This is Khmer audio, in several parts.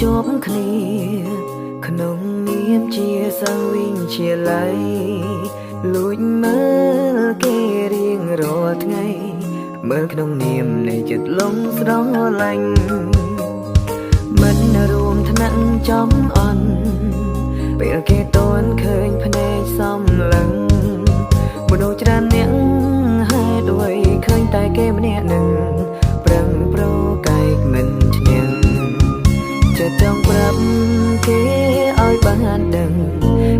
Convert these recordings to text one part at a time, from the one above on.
ជប់គ្នាក្នុងនាមជាសង្វិញជាឡៃលួចមើលគេរៀងរាល់ថ្ងៃមើលក្នុងនាមនៃចិត្តលងស្រឡាញ់មិនរួមថ្នាក់ចំអន់ពេលគេតន់ឃើញភ្នែកសំឡឹងមនុស្សច្រើនអ្នកហេតុអ្វីឃើញតែគេម្នាក់នឹងប្រឹងប្រកែកមិនឈ្នះចិត្តចង់ប្រាប់គេឲ្យបានដឹង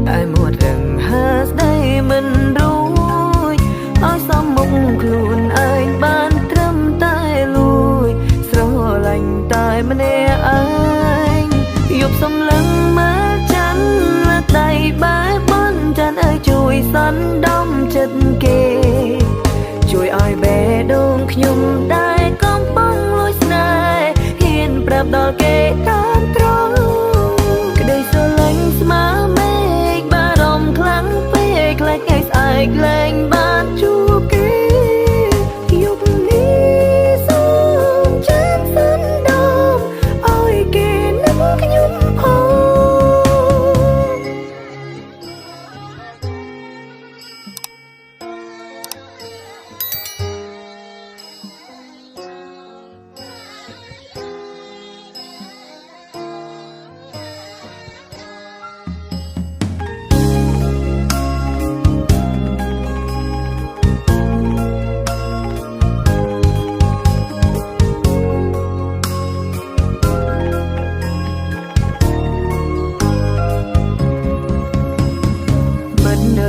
តែមាត់រឹងហើស្ដីមិនរួចឲ្យសំមុខខ្លួនឯងបានត្រឹមតែលួចស្រឡាញ់តែម្នាក់ឯងយប់សំឡឹងមកច័ន្ទលើដៃបែបនច័ន្ទឲ្យជួយសន្តំចិត្តគេជួយឲ្យបេះដូងខ្ញុំដែរកំពុងលួចស្នេហ៍ហ៊ានប្រាប់ដល់គេតាមត្រង់ក្តីស្រឡាញ់ស្មើមេឃបារម្ភខ្លាំងពេកខ្លាចថ្ងៃស្អែកលែងបានជួបគេយប់នេះសូមចាំសន្តំឲ្យគេនឹងខ្ញុំផង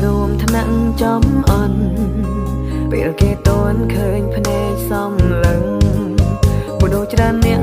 រួមថ្នាក់ចំអន់ពេលគេតន់ឃើញភ្នែកសំឡឹងមនុស្សច្រើនអ្នក